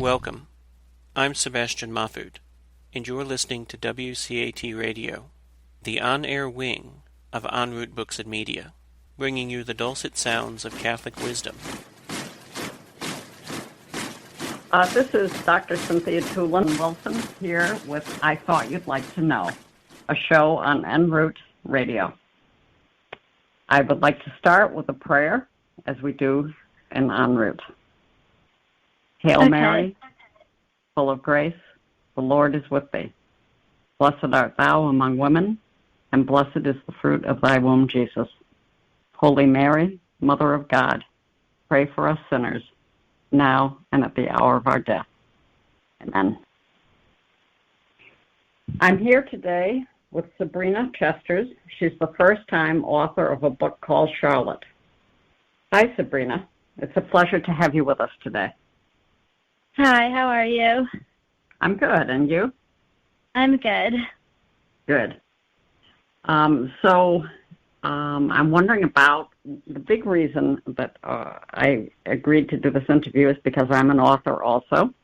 Welcome. I'm Sebastian Mahfood, and you're listening to WCAT Radio, the on-air wing of En route Books and Media, bringing you the dulcet sounds of Catholic wisdom. This is Dr. Cynthia Toolin-Wilson here with I Thought You'd Like to Know, a show on En route Radio. I would like to start with a prayer, as we do in En route. Hail Mary, full of grace, the Lord is with thee. Blessed art thou among women, and blessed is the fruit of thy womb, Jesus. Holy Mary, Mother of God, pray for us sinners, now and at the hour of our death. Amen. I'm here today with Sabrina Chesters. She's the first-time author of a book called Charlotte. Hi, Sabrina. It's a pleasure to have you with us today. Hi, how are you? I'm good, and you? I'm good. Good. I'm wondering about the big reason that I agreed to do this interview is because I'm an author also.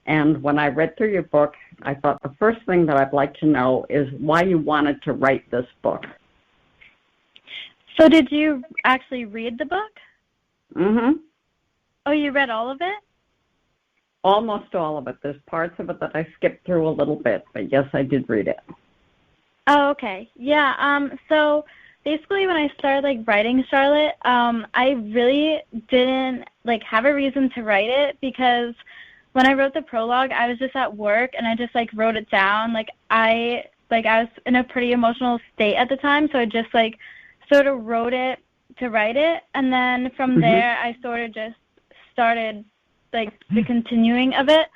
And when I read through your book, I thought the first thing that I'd like to know is why you wanted to write this book. So did you actually read the book? Mm-hmm. Oh, you read all of it? Almost all of it. There's parts of it that I skipped through a little bit, but yes, I did read it. Oh, okay. Yeah, so basically when I started writing Charlotte, I really didn't have a reason to write it because when I wrote the prologue, I was just at work and I just wrote it down. I was in a pretty emotional state at the time, so I just sort of wrote it to write it, and then from there I sort of just started the continuing of it.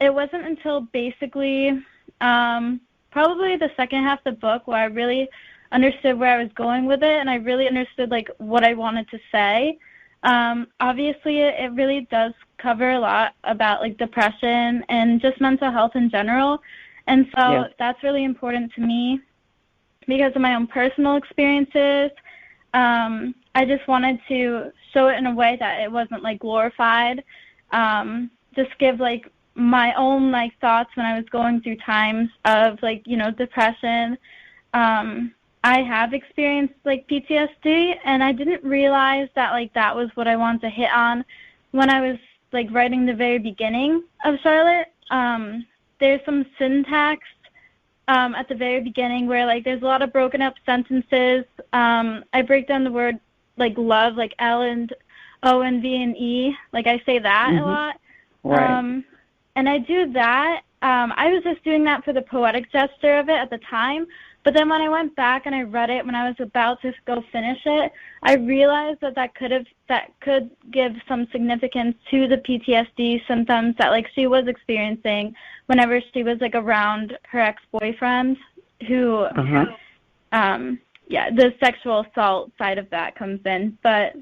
It wasn't until basically probably the second half of the book where I really understood where I was going with it, and I really understood what I wanted to say. Obviously it really does cover a lot about depression and just mental health in general, and so that's really important to me because of my own personal experiences. I just wanted to show it in a way that it wasn't glorified. Just give my own thoughts when I was going through times of depression. I have experienced PTSD, and I didn't realize that that was what I wanted to hit on when I was writing the very beginning of Charlotte. There's some syntax at the very beginning where there's a lot of broken up sentences. I break down the word love, L and O and V and E. I say that a lot. Right. And I do that. I was just doing that for the poetic gesture of it at the time. But then when I went back and I read it when I was about to go finish it, I realized that could give some significance to the PTSD symptoms that she was experiencing whenever she was around her ex-boyfriend, who the sexual assault side of that comes in. But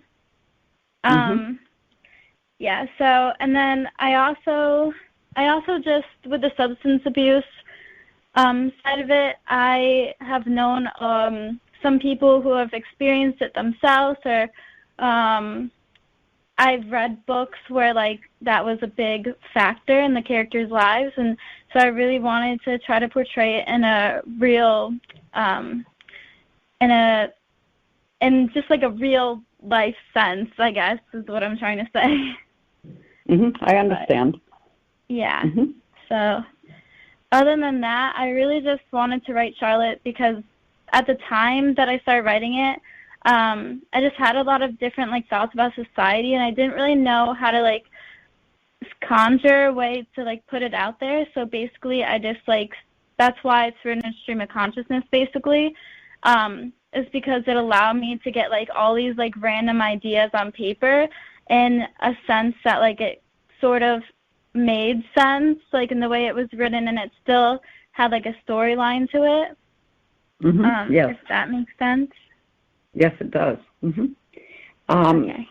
so, and then I also just with the substance abuse side of it, I have known some people who have experienced it themselves, or I've read books where that was a big factor in the characters' lives, and so I really wanted to try to portray it in a real, in just a real life sense, I guess is what I'm trying to say. I understand. But, so other than that, I really just wanted to write Charlotte because at the time that I started writing it, I just had a lot of different thoughts about society, and I didn't really know how to conjure a way to put it out there. So basically, I just that's why it's written in stream of consciousness. Basically, is because it allowed me to get all these random ideas on paper in a sense that it sort of made sense in the way it was written, and it still had a storyline to it. Yes. If that makes sense. Yes, it does. Okay.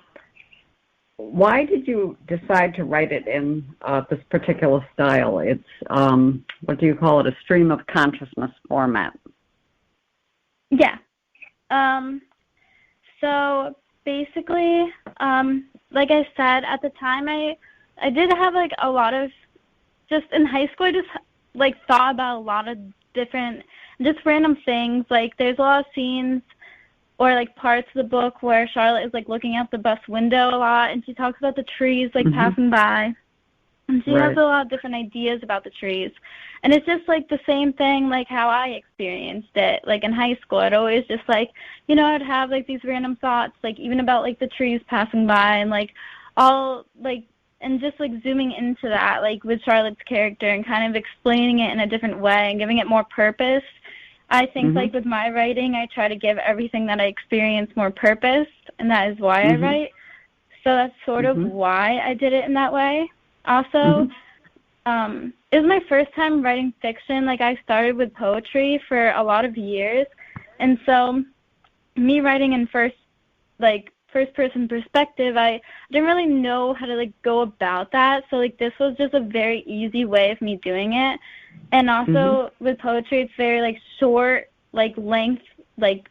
Why did you decide to write it in this particular style? It's what do you call it? A stream of consciousness format. Yeah. So basically, like I said, at the time I I did have like a lot of, just in high school, I just like thought about a lot of different, just random things. Like there's a lot of scenes or like parts of the book where Charlotte is like looking out the bus window a lot, and she talks about the trees like passing by, and she has a lot of different ideas about the trees. And it's just like the same thing like how I experienced it. Like in high school, I'd always just like, you know, I'd have like these random thoughts, like even about like the trees passing by, and like all like, and just like zooming into that like with Charlotte's character and kind of explaining it in a different way and giving it more purpose. I think like with my writing, I try to give everything that I experience more purpose, and that is why I write. So that's sort of why I did it in that way. Also, it was my first time writing fiction. Like I started with poetry for a lot of years, and so me writing in first-person perspective, I didn't really know how to like go about that. So like this was just a very easy way of me doing it. And also with poetry, it's very like short, like length, like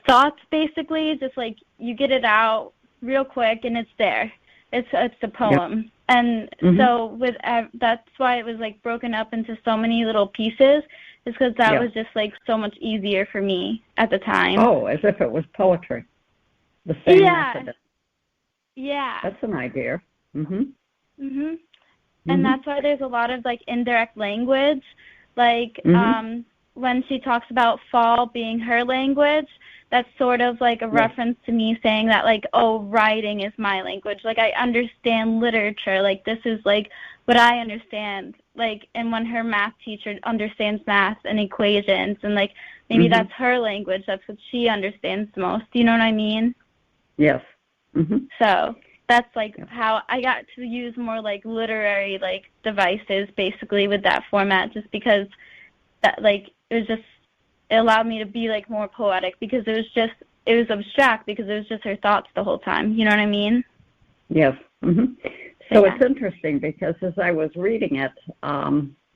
thoughts basically. Just like you get it out real quick and it's there. It's a poem. And so with that's why it was like broken up into so many little pieces. Is because that was just like so much easier for me at the time. Oh, as if it was poetry. The same method. Yeah. That's an idea. And that's why there's a lot of like indirect language, like when she talks about fall being her language, that's sort of like a reference to me saying that like, oh, writing is my language. Like I understand literature. Like this is like what I understand. Like, and when her math teacher understands math and equations, and like maybe that's her language. That's what she understands the most. Do you know what I mean? Yes. So that's like how I got to use more like literary like devices basically with that format, just because that like it allowed me to be like more poetic, because it was abstract because it was just her thoughts the whole time. You know what I mean? Yes. So it's interesting because as I was reading it,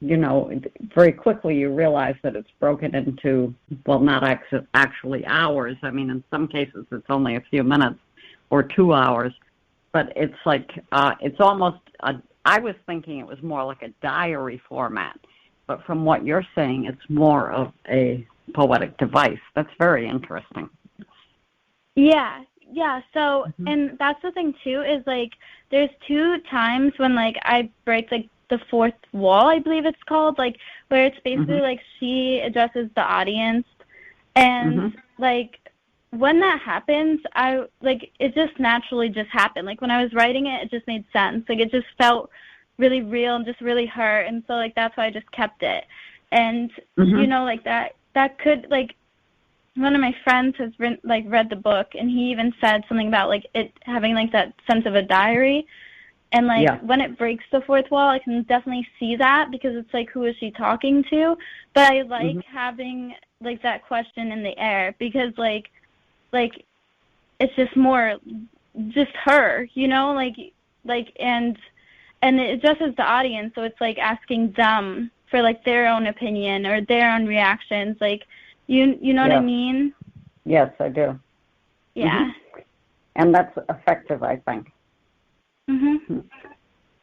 you know, very quickly you realize that it's broken into, well, not actually hours. I mean, in some cases it's only a few minutes or 2 hours. But it's like, it's almost, I was thinking it was more like a diary format. But from what you're saying, it's more of a poetic device. That's very interesting. Yeah. So, and that's the thing, too, is, like, there's 2 times when, like, I break, like, the fourth wall, I believe it's called, like, where it's basically, like, she addresses the audience. And, like, when that happens, it just naturally just happened. Like, when I was writing it, it just made sense. Like, it just felt really real and just really her. And so, like, that's why I just kept it. And, you know, like, that could, like, one of my friends has read the book, and he even said something about, like, it having, like, that sense of a diary. And, like, when it breaks the fourth wall, I can definitely see that, because it's, like, who is she talking to? But I like having, like, that question in the air, because, like, it's just more just her, you know, and it addresses the audience, so it's like asking them for like their own opinion or their own reactions, like you know what I mean? Yes, I do. Yeah. And that's effective, I think.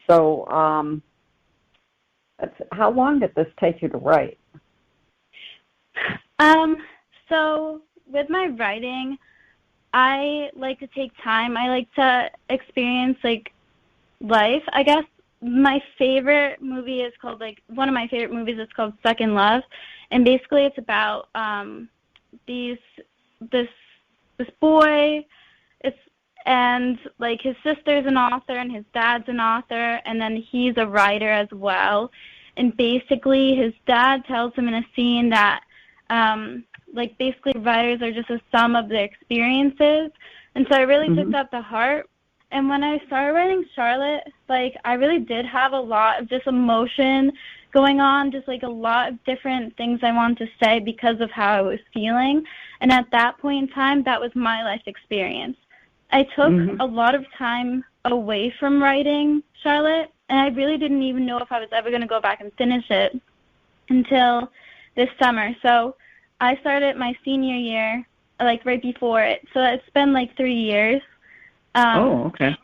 So, how long did this take you to write? So with my writing, I like to take time. I like to experience, like, life. I guess my favorite movie is called, like, one of my favorite movies is called Second Love. And basically it's about this boy, and, like, his sister's an author and his dad's an author, and then he's a writer as well. And basically his dad tells him in a scene that like, basically writers are just a sum of their experiences. And so I really took that to heart. And when I started writing Charlotte, like, I really did have a lot of just emotion going on, just, like, a lot of different things I wanted to say because of how I was feeling. And at that point in time, that was my life experience. I took a lot of time away from writing Charlotte, and I really didn't even know if I was ever going to go back and finish it until this summer. So I started my senior year, like, right before it. So it's been, like, 3 years. Okay.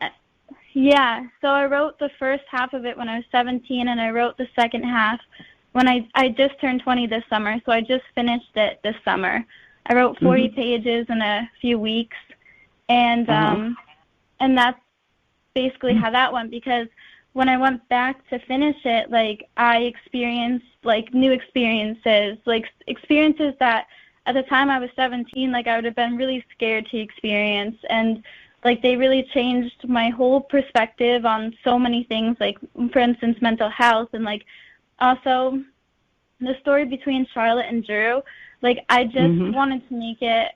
Yeah, so I wrote the first half of it when I was 17, and I wrote the second half when I just turned 20 this summer, so I just finished it this summer. I wrote 40 pages in a few weeks, and that's basically how that went, because when I went back to finish it, like, I experienced, like, new experiences, like, experiences that at the time I was 17, like, I would have been really scared to experience, and, like, they really changed my whole perspective on so many things, like, for instance, mental health, and, like, also the story between Charlotte and Drew. Like, I just wanted to make it,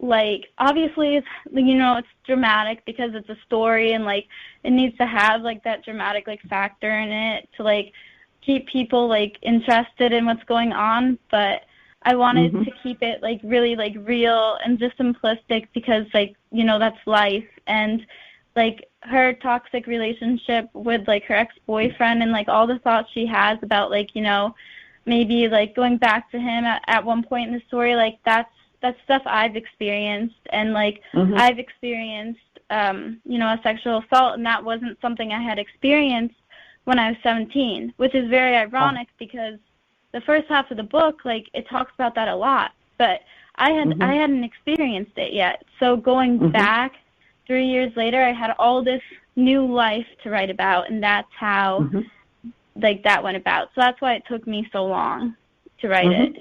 like, obviously, it's, you know, it's dramatic because it's a story, and, like, it needs to have, like, that dramatic, like, factor in it to, like, keep people, like, interested in what's going on, but I wanted to keep it, like, really, like, real and just simplistic because, like, you know, that's life, and, like, her toxic relationship with, like, her ex-boyfriend and, like, all the thoughts she has about, like, you know, maybe, like, going back to him at one point in the story, like, that's stuff I've experienced, and, like, I've experienced, you know, a sexual assault, and that wasn't something I had experienced when I was 17, which is very ironic because the first half of the book, like, it talks about that a lot, but I hadn't experienced it yet. So going back 3 years later, I had all this new life to write about, and that's how, like, that went about. So that's why it took me so long to write it.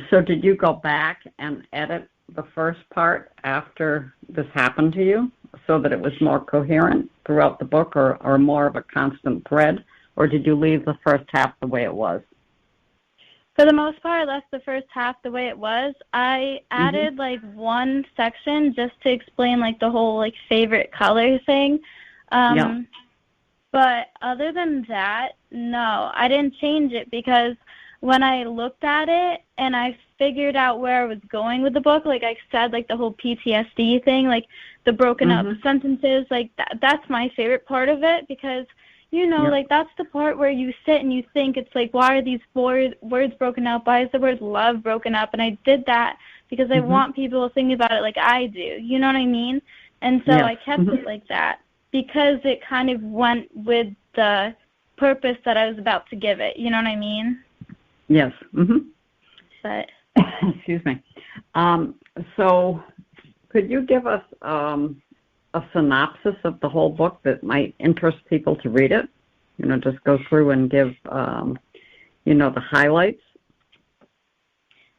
So did you go back and edit the first part after this happened to you so that it was more coherent throughout the book, or more of a constant thread, or did you leave the first half the way it was? For the most part, I left the first half the way it was. I added, like, one section just to explain, like, the whole, like, favorite color thing. But other than that, no, I didn't change it because when I looked at it and I figured out where I was going with the book, like I said, like, the whole PTSD thing, like, the broken up sentences, like, that's my favorite part of it because, you know, like, that's the part where you sit and you think, it's like, why are these words broken up? Why is the word love broken up? And I did that because I want people to think about it like I do. You know what I mean? And so I kept it like that because it kind of went with the purpose that I was about to give it. You know what I mean? Yes. But excuse me. So could you give us a synopsis of the whole book that might interest people to read it? You know, just go through and give, you know, the highlights.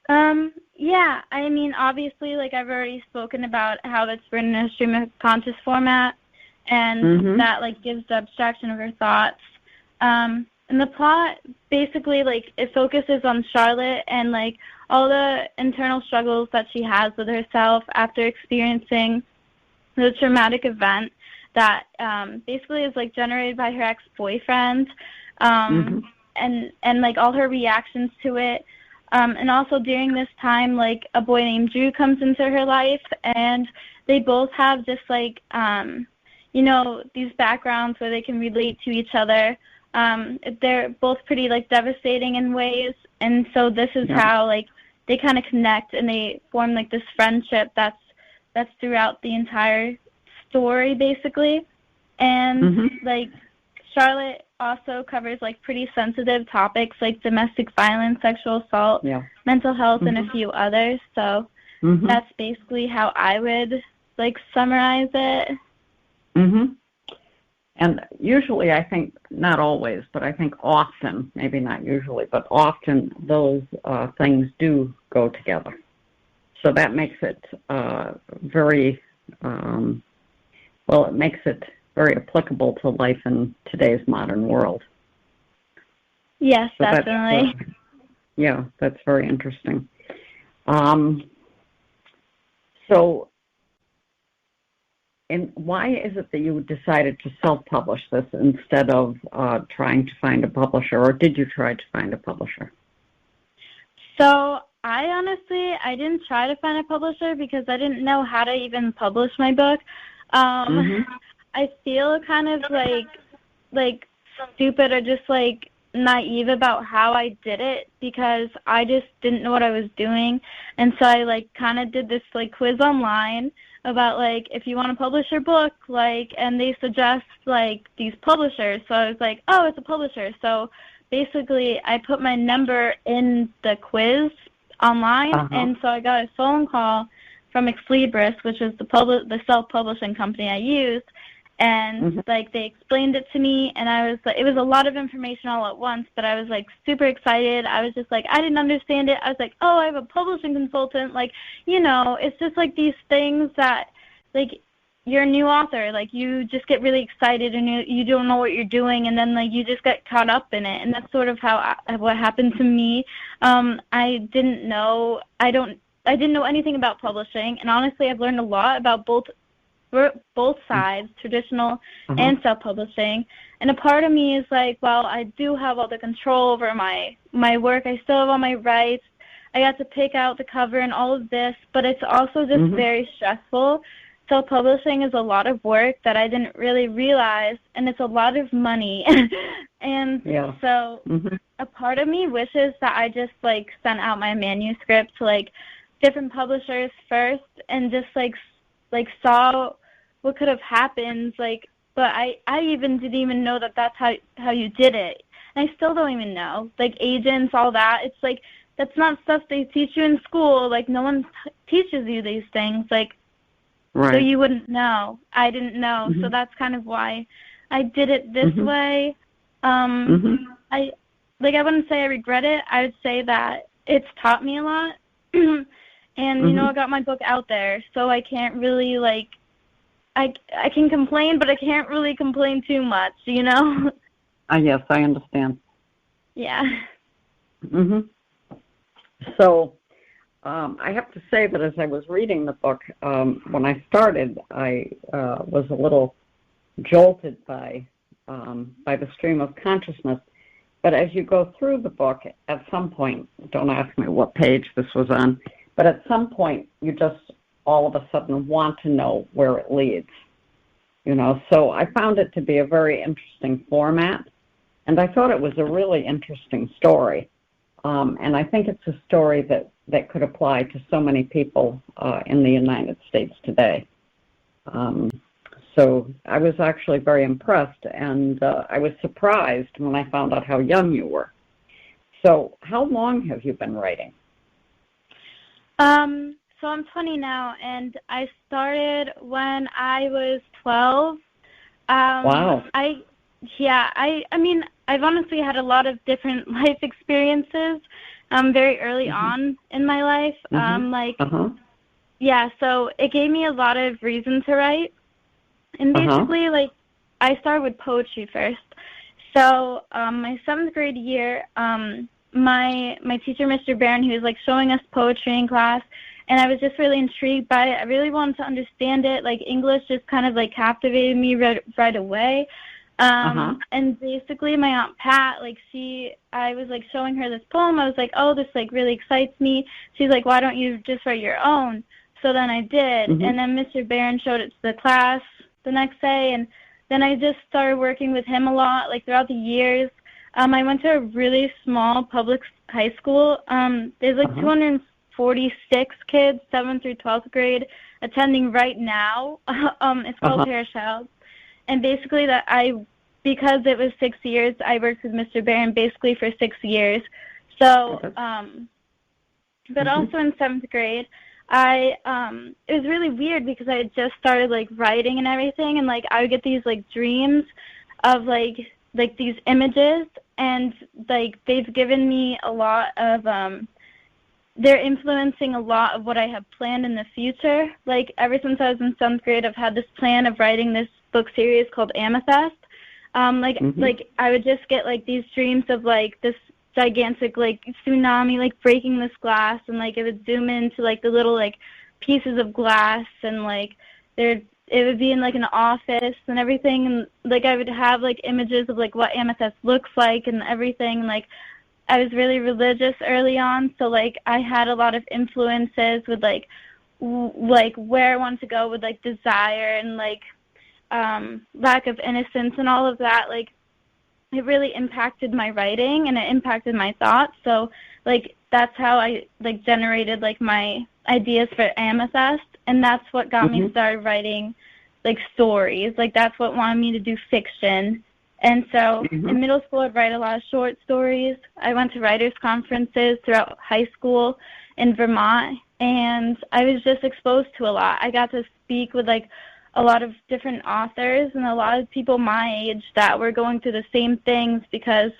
Yeah, I mean, obviously, like, I've already spoken about how it's written in a stream of conscious format, and that, like, gives the abstraction of her thoughts. And the plot, basically, like, it focuses on Charlotte and, like, all the internal struggles that she has with herself after experiencing the traumatic event that basically is, like, generated by her ex-boyfriend, and like, all her reactions to it. And also during this time, like, a boy named Drew comes into her life, and they both have just, like, you know, these backgrounds where they can relate to each other. They're both pretty, like, devastating in ways, and so this is how, like, they kind of connect, and they form, like, this friendship that's throughout the entire story, basically. And, like, Charlotte also covers, like, pretty sensitive topics like domestic violence, sexual assault, mental health, and a few others. So that's basically how I would, like, summarize it. And usually, I think, not always, but I think often, maybe not usually, but often those things do go together. So that makes it very, well, it makes it very applicable to life in today's modern world. Yes, so definitely. That's very interesting. So, and why is it that you decided to self-publish this instead of trying to find a publisher, or did you try to find a publisher? So I didn't try to find a publisher because I didn't know how to even publish my book. I feel kind of like stupid or just, like, naive about how I did it because I just didn't know what I was doing. And so I, like, kind of did this, like, quiz online about, like, if you want to publish your book, like, and they suggest, like, these publishers. So I was like, oh, it's a publisher. So basically I put my number in the quiz online, and so I got a phone call from Exlibris, which is the self-publishing company I used, and like they explained it to me, and I was like, it was a lot of information all at once, but I was like super excited. I was just like, I didn't understand it. I was like, oh, I have a publishing consultant. Like, you know, it's just like these things that, like, you're a new author, like you just get really excited and you don't know what you're doing, and then like you just get caught up in it, and that's sort of what happened to me. I didn't know anything about publishing, and honestly, I've learned a lot about both sides, traditional and self-publishing. And a part of me is like, well, I do have all the control over my work. I still have all my rights. I got to pick out the cover and all of this, but it's also just very stressful. Self-publishing is a lot of work that I didn't really realize, and it's a lot of money. And so a part of me wishes that I just like sent out my manuscript to like different publishers first and just like saw what could have happened, like, but I even didn't even know that that's how you did it. And I still don't even know. Like agents, all that, it's like that's not stuff they teach you in school. Like no one teaches you these things. Like so you wouldn't know. I didn't know. So that's kind of why I did it this way. I wouldn't say I regret it. I would say that it's taught me a lot. And you know, I got my book out there, so I can't really like I can complain, but I can't really complain too much, you know? Yes, I understand. Yeah. So I have to say that as I was reading the book, when I started, I was a little jolted by the stream of consciousness. But as you go through the book, at some point, don't ask me what page this was on, but at some point you just all of a sudden want to know where it leads. You know, so I found it to be a very interesting format, and I thought it was a really interesting story. And I think it's a story that could apply to so many people in the United States today. So I was actually very impressed, and I was surprised when I found out how young you were. So how long have you been writing? So I'm 20 now, and I started when I was 12. Wow. I mean, I've honestly had a lot of different life experiences very early on in my life. So it gave me a lot of reason to write. And basically, like, I started with poetry first. So my 7th grade year, my teacher, Mr. Barron, he was, like, showing us poetry in class, and I was just really intrigued by it. I really wanted to understand it. Like, English just kind of, like, captivated me right away. And basically my Aunt Pat, like, I was, like, showing her this poem. I was like, oh, this, like, really excites me. She's like, why don't you just write your own? So then I did. And then Mr. Barron showed it to the class the next day, and then I just started working with him a lot, like, throughout the years. I went to a really small public high school. There's, like, 246 kids, 7th through 12th grade, attending right now. It's called Parachilds. And basically because it was 6 years, I worked with Mr. Barron basically for 6 years. So, but also in 7th grade, it was really weird because I had just started, like, writing and everything, and, like, I would get these, like, dreams of, like these images, and, like, they've given me a lot of, they're influencing a lot of what I have planned in the future. Like, ever since I was in 7th grade, I've had this plan of writing this book series called Amethyst. Like, I would just get, like, these dreams of, like, this gigantic, like, tsunami, like, breaking this glass, and, like, it would zoom into, like, the little, like, pieces of glass, and, like, it would be in, like, an office and everything, and, like, I would have, like, images of, like, what amethyst looks like and everything, and, like, I was really religious early on, so, like, I had a lot of influences with, like, where I wanted to go with, like, desire and, like, lack of innocence and all of that. Like, it really impacted my writing, and it impacted my thoughts. So, like, that's how I, like, generated, like, my ideas for Amethyst. and that's what got me started writing, like, stories. Like, that's what wanted me to do fiction. And so in middle school, I'd write a lot of short stories. I went to writers' conferences throughout high school in Vermont, and I was just exposed to a lot. I got to speak with, like, a lot of different authors and a lot of people my age that were going through the same things, because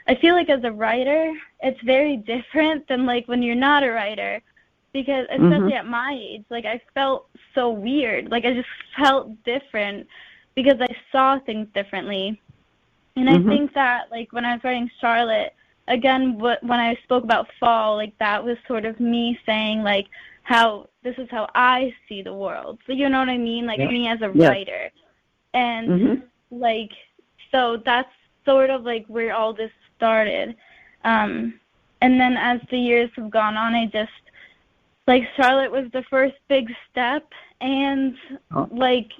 I feel like as a writer, it's very different than, like, when you're not a writer, because especially at my age, like, I felt so weird. Like, I just felt different because I saw things differently. And I think that, like, when I was writing Charlotte, again, when I spoke about fall, like, that was sort of me saying, like, how this is how I see the world. So you know what I mean? Like, me as a writer. And, like, so that's sort of, like, where all this started. And then as the years have gone on, I just, like, Charlotte was the first big step, and, like,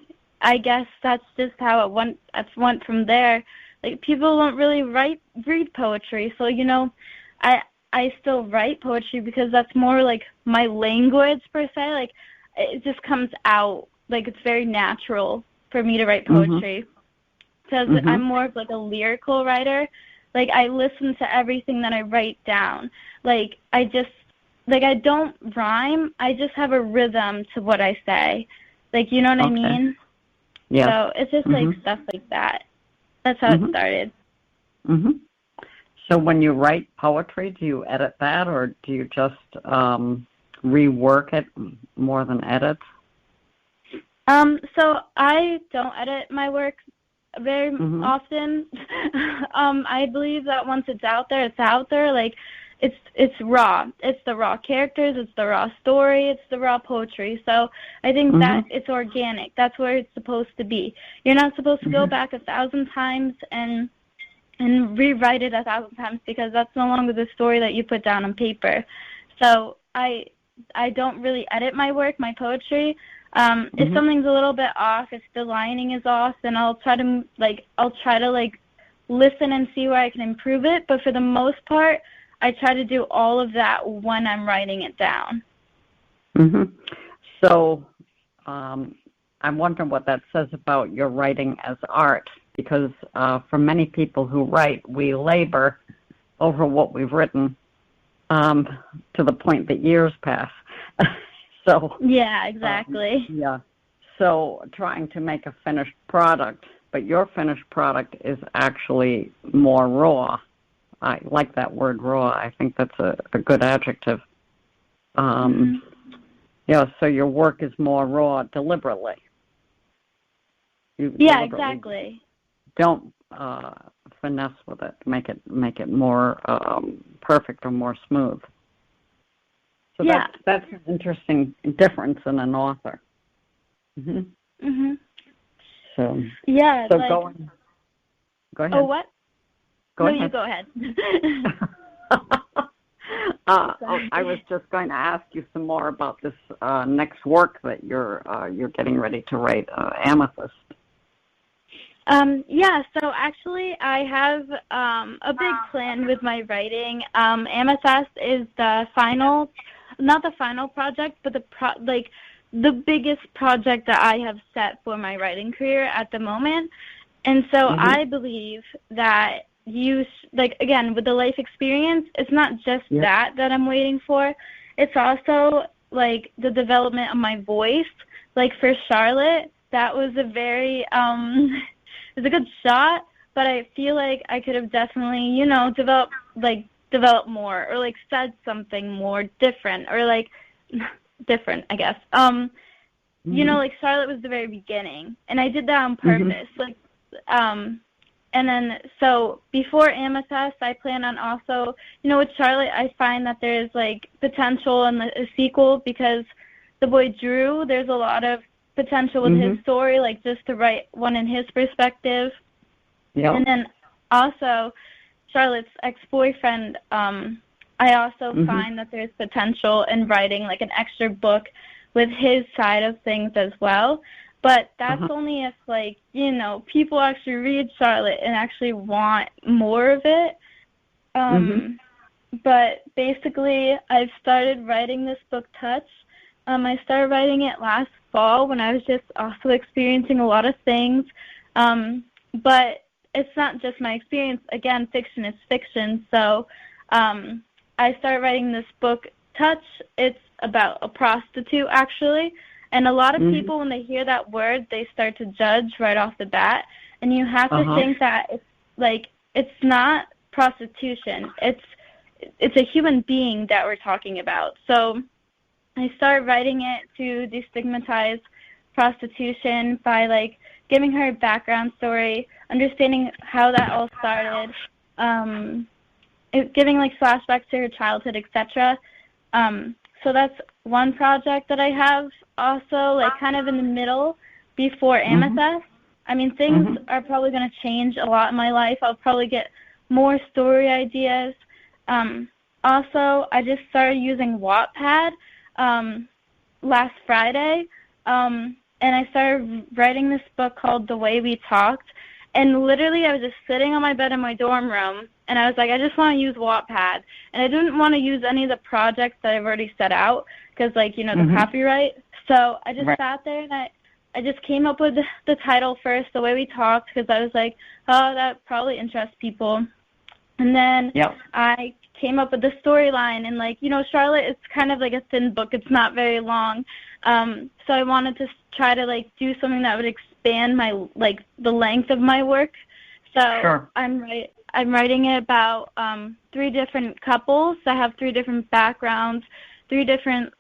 I guess that's just how it went from there. Like, people don't really read poetry, so, you know, I still write poetry because that's more, like, my language, per se. Like, it just comes out. Like, it's very natural for me to write poetry because I'm more of, like, a lyrical writer. Like, I listen to everything that I write down. Like, I don't rhyme. I just have a rhythm to what I say. Like, you know what I mean? Yeah. So it's just, like, stuff like that. That's how it started. So when you write poetry, do you edit that, or do you just rework it more than edit? So I don't edit my work very often. I believe that once it's out there, it's out there. Like, it's raw. It's the raw characters. It's the raw story. It's the raw poetry. So I think that it's organic. That's where it's supposed to be. You're not supposed to go back 1,000 times and rewrite it 1,000 times, because that's no longer the story that you put down on paper. So I don't really edit my work, my poetry. If something's a little bit off, if the lining is off, then I'll try to listen and see where I can improve it. But for the most part, I try to do all of that when I'm writing it down. So I'm wondering what that says about your writing as art, because for many people who write, we labor over what we've written to the point that years pass. So yeah, exactly. So trying to make a finished product, but your finished product is actually more raw. I like that word, raw. I think that's a good adjective. Yeah, so your work is more raw deliberately. Exactly. Don't finesse with it. Make it more perfect or more smooth. So that's an interesting difference in an author. So go ahead. Oh, what? Go ahead. You go ahead. I was just going to ask you some more about this next work that you're getting ready to write, Amethyst. So actually I have a big plan with my writing. Amethyst is not the final project, but the biggest project that I have set for my writing career at the moment. And so I believe that again, with the life experience, it's not just that I'm waiting for. It's also, like, the development of my voice. Like, for Charlotte, that was a very, it was a good shot, but I feel like I could have definitely, you know, developed more, or, like, said something more different, or, like, different, I guess. You know, like, Charlotte was the very beginning, and I did that on purpose. Like, and then, so before Amethyst, I plan on also, you know, with Charlotte, I find that there's, like, potential in a sequel, because the boy Drew, there's a lot of potential with his story, like, just to write one in his perspective. And then also Charlotte's ex-boyfriend, I also find that there's potential in writing, like, an extra book with his side of things as well. But that's only if, like, you know, people actually read Charlotte and actually want more of it. But basically, I've started writing this book, Touch, I started writing it last fall when I was just also experiencing a lot of things. But it's not just my experience. Again, fiction is fiction. So I started writing this book, Touch. It's about a prostitute, actually. And a lot of people, when they hear that word, they start to judge right off the bat. And you have to think that it's not prostitution. It's a human being that we're talking about. So I started writing it to destigmatize prostitution by giving her a background story, understanding how that all started, giving flashbacks to her childhood, etc. So that's one project that I have. Also, kind of in the middle before Amethyst. I mean, things are probably going to change a lot in my life. I'll probably get more story ideas. Also, I just started using Wattpad last Friday, and I started writing this book called The Way We Talked. And literally, I was just sitting on my bed in my dorm room, and I was like, I just want to use Wattpad. And I didn't want to use any of the projects that I've already set out because, the copyright. So I just sat there, and I just came up with the title first, The Way We Talked, because I was like, oh, that probably interests people. And then I came up with the storyline, and Charlotte is kind of like a thin book. It's not very long. So I wanted to try to do something that would expand my the length of my work. So I'm writing it about 3 different couples that have 3 different backgrounds, 3 different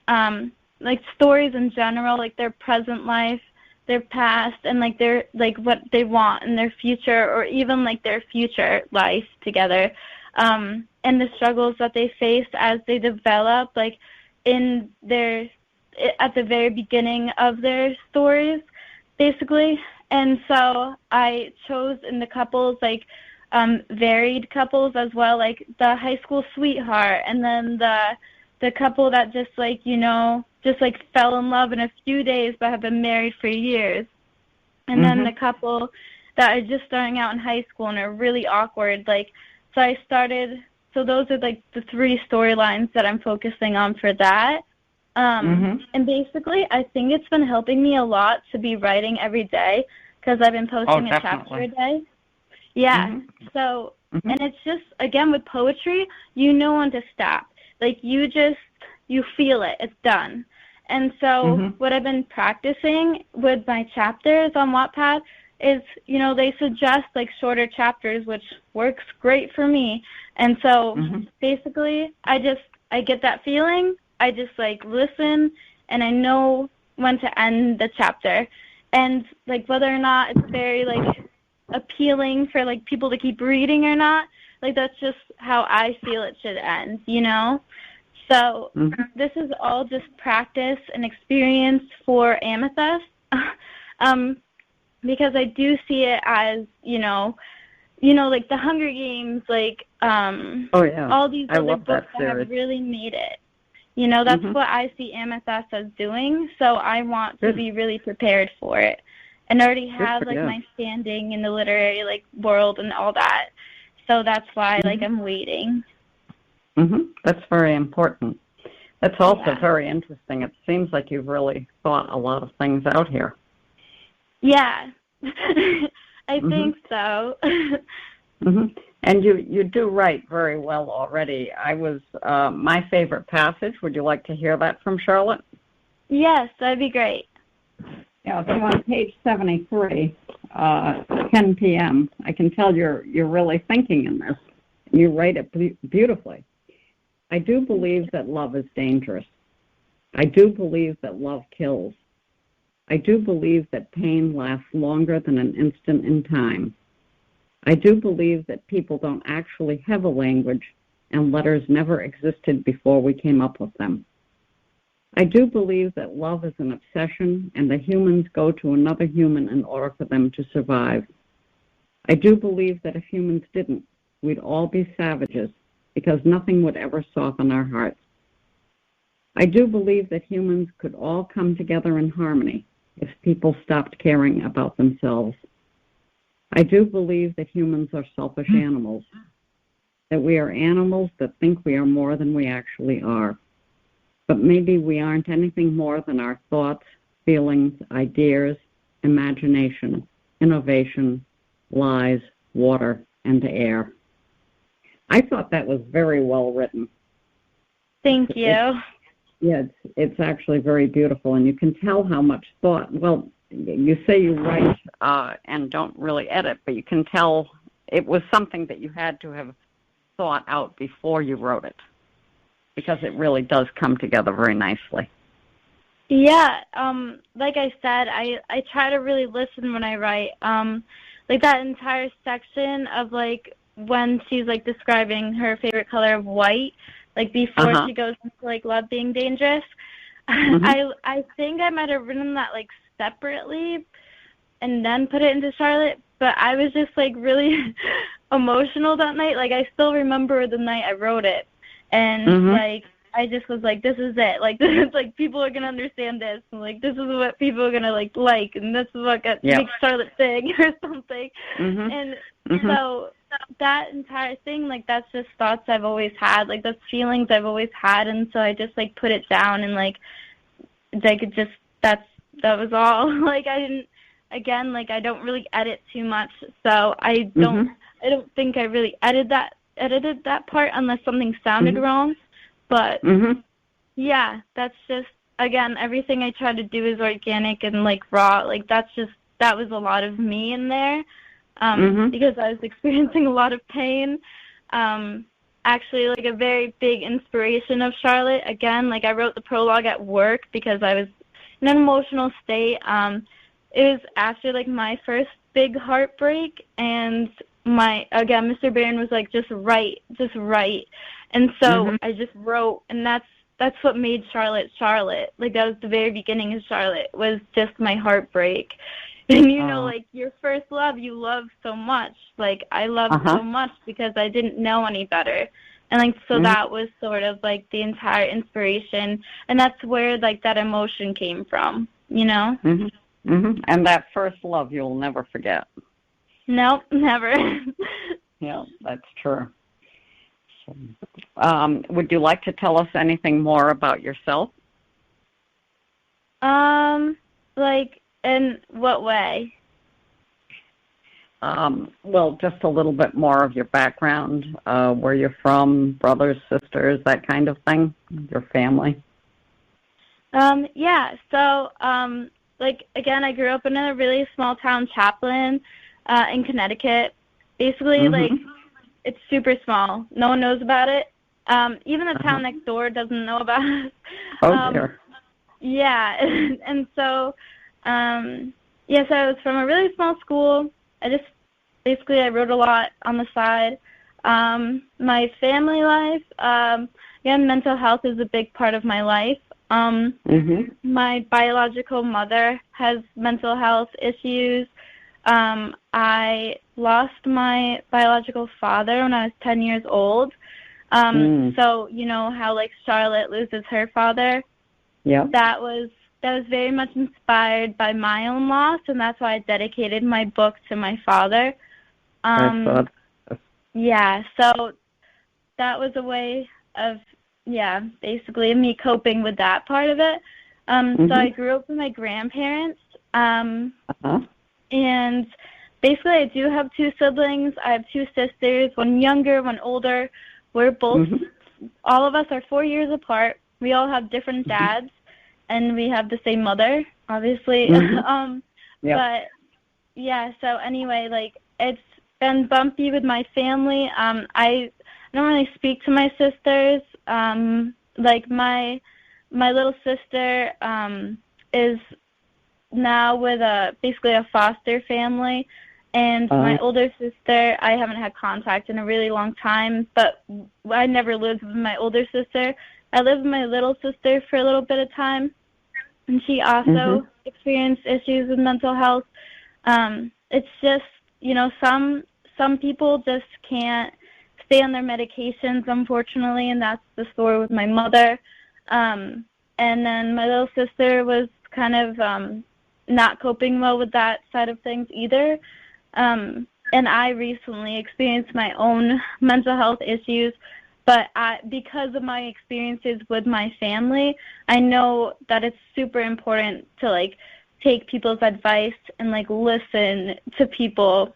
stories in general, their present life, their past, and their what they want in their future, or even their future life together, and the struggles that they face as they develop in their at the very beginning of their stories, basically. And so I chose in the couples varied couples as well, the high school sweetheart, and then the couple that just fell in love in a few days but have been married for years. And then the couple that are just starting out in high school and are really awkward. So those are the 3 storylines that I'm focusing on for that. And basically, I think it's been helping me a lot to be writing every day because I've been posting a chapter a day. Yeah. So, and it's just, again, with poetry, you know when to stop. You feel it. It's done. And so what I've been practicing with my chapters on Wattpad is, they suggest shorter chapters, which works great for me. And so basically I get that feeling. I just listen, and I know when to end the chapter. And whether or not it's very appealing for people to keep reading or not, that's just how I feel it should end, So this is all just practice and experience for Amethyst, because I do see it as, the Hunger Games, all these other books that have really made it. That's what I see Amethyst as doing, so I want to be really prepared for it. And already have, my standing in the literary, world and all that. So that's why, I'm waiting. That's very important. That's also very interesting. It seems like you've really thought a lot of things out here. Yeah, I think so. And you do write very well already. My favorite passage. Would you like to hear that from Charlotte? Yes, that'd be great. Yeah, so on page 73, 10 p.m., I can tell you're really thinking in this. You write it beautifully. I do believe that love is dangerous. I do believe that love kills. I do believe that pain lasts longer than an instant in time. I do believe that people don't actually have a language, and letters never existed before we came up with them. I do believe that love is an obsession, and that humans go to another human in order for them to survive. I do believe that if humans didn't, we'd all be savages, because nothing would ever soften our hearts. I do believe that humans could all come together in harmony if people stopped caring about themselves. I do believe that humans are selfish animals, that we are animals that think we are more than we actually are. but maybe we aren't anything more than our thoughts, feelings, ideas, imagination, innovation, lies, water, and air. I thought that was very well written. Thank you. It's actually very beautiful, and you can tell how much thought. Well, you say you write and don't really edit, but you can tell it was something that you had to have thought out before you wrote it, because it really does come together very nicely. Yeah, like I said, I try to really listen when I write. Like that entire section of like when she's like describing her favorite color of white, like before she goes into like love being dangerous. I think I might have written that like separately and then put it into Charlotte, but I was just like really emotional that night. Like I still remember the night I wrote it, and like I just was like, this is it. Like, this is like, people are gonna understand this, and like this is what people are gonna like, and this is what makes Charlotte big or something. And so that entire thing, like, that's just thoughts I've always had, like that's feelings I've always had, and so I just like put it down, and like it just that was all. Like I didn't, again, like I don't really edit too much, so I don't think I really edited that part unless something sounded wrong. But yeah, that's just, again, everything I try to do is organic and like raw. Like that was a lot of me in there, because I was experiencing a lot of pain. Actually, like a very big inspiration of Charlotte. Again, like I wrote the prologue at work because I was in an emotional state. It was after like my first big heartbreak, and Mr. Barron was like, just write. And so I just wrote, and that's what made Charlotte Charlotte. Like that was the very beginning of Charlotte, was just my heartbreak. And you know, like your first love, you love so much. Like I loved so much because I didn't know any better. And like so that was sort of like the entire inspiration, and that's where like that emotion came from, you know? And that first love you'll never forget. Nope, never. Yeah, that's true. Would you like to tell us anything more about yourself? Like, in what way? Well, just a little bit more of your background, where you're from, brothers, sisters, that kind of thing, your family. Yeah, so, like, again, I grew up in a really small town, Chaplin, in Connecticut. Basically, like, it's super small. No one knows about it. Even the town next door doesn't know about us. Oh, dear. Yeah, and so, so I was from a really small school. I wrote a lot on the side. My family life, again, mental health is a big part of my life. My biological mother has mental health issues. I lost my biological father when I was 10 years old. So you know how like Charlotte loses her father? Yeah. That was very much inspired by my own loss, and that's why I dedicated my book to my father. Yeah, so that was a way of, basically me coping with that part of it. So I grew up with my grandparents, and basically I do have two siblings. I have two sisters, one younger, one older. We're both, all of us are 4 years apart. We all have different dads, and we have the same mother, obviously. But, yeah, so anyway, like, it's been bumpy with my family. I don't really speak to my sisters. Like, my little sister is now with basically a foster family, and my older sister, I haven't had contact in a really long time, but I never lived with my older sister. I lived with my little sister for a little bit of time, and she also experienced issues with mental health. It's just, you know, some people just can't stay on their medications, unfortunately, and that's the story with my mother. And then my little sister was kind of not coping well with that side of things either. And I recently experienced my own mental health issues. But because of my experiences with my family, I know that it's super important to, like, take people's advice and, like, listen to people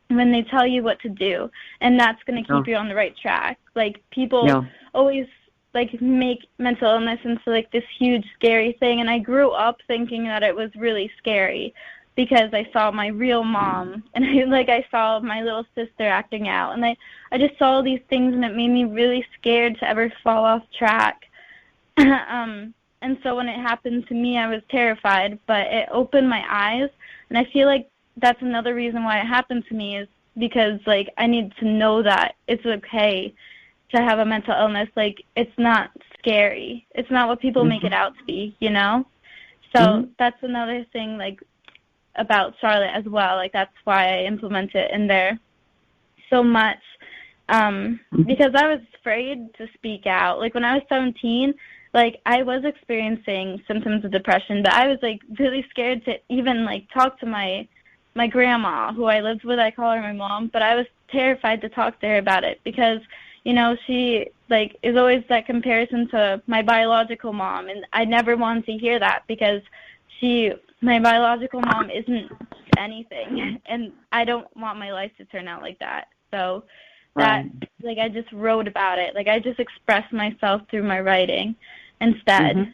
when they tell you what to do. And that's going to keep you on the right track. Like, people always, like, make mental illness into, like, this huge, scary thing. And I grew up thinking that it was really scary because I saw my real mom and I saw my little sister acting out. And I just saw all these things, and it made me really scared to ever fall off track. And so when it happened to me, I was terrified, but it opened my eyes. And I feel like that's another reason why it happened to me, is because, like, I need to know that it's okay to have a mental illness. Like, it's not scary. It's not what people make it out to be, you know? So that's another thing, like, about Charlotte as well. Like, that's why I implement it in there so much, because I was afraid to speak out. Like, when I was 17, like, I was experiencing symptoms of depression, but I was, like, really scared to even, like, talk to my grandma, who I lived with. I call her my mom, but I was terrified to talk to her about it because, you know, she, like, is always that comparison to my biological mom, and I never wanted to hear that because my biological mom isn't anything, and I don't want my life to turn out like that. So that, like, I just wrote about it. Like, I just expressed myself through my writing instead.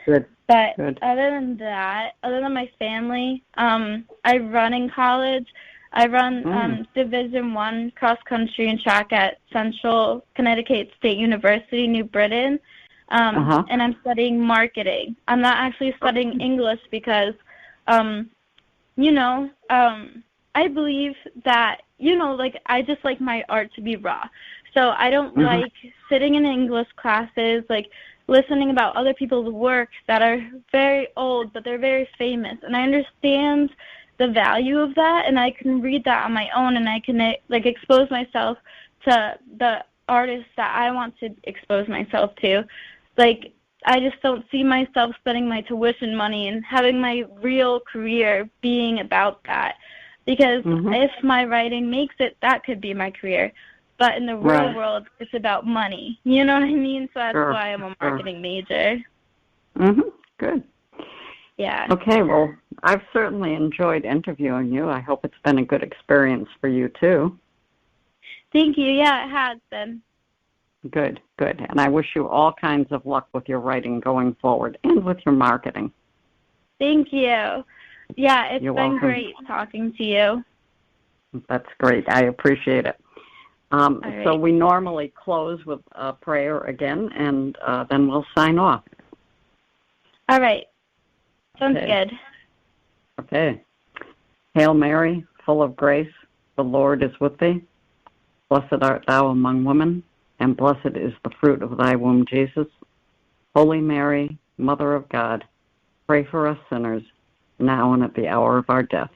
Good. But Good. other than that, other than my family, I run in college. I run Division I cross country and track at Central Connecticut State University, New Britain, and I'm studying marketing. I'm not actually studying English because, you know, I believe that, you know, like, I just like my art to be raw. So I don't like sitting in English classes, like, listening about other people's works that are very old, but they're very famous. And I understand the value of that, and I can read that on my own, and I can, like, expose myself to the artists that I want to expose myself to. Like, I just don't see myself spending my tuition money and having my real career being about that. Because if my writing makes it, that could be my career. But in the real world, it's about money. You know what I mean? So that's why I'm a marketing major. Good. Yeah. Okay, well, I've certainly enjoyed interviewing you. I hope it's been a good experience for you, too. Thank you. Yeah, it has been. Good, good. And I wish you all kinds of luck with your writing going forward and with your marketing. Thank you. Yeah, it's You're been welcome. great talking to you. That's great. I appreciate it. Right. So we normally close with a prayer again, and then we'll sign off. All right. Sounds good. Okay. Hail Mary, full of grace, the Lord is with thee. Blessed art thou among women, and blessed is the fruit of thy womb, Jesus. Holy Mary, Mother of God, pray for us sinners, now and at the hour of our death.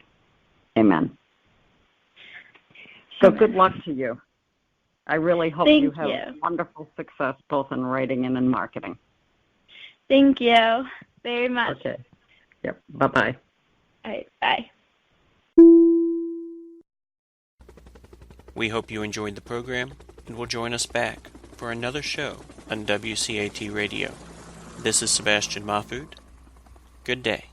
Amen. So good luck to you. I really hope you have wonderful success both in writing and in marketing. Thank you very much. Okay. Yep. Bye-bye. All right. Bye. We hope you enjoyed the program and will join us back for another show on WCAT Radio. This is Sebastian Mahfood. Good day.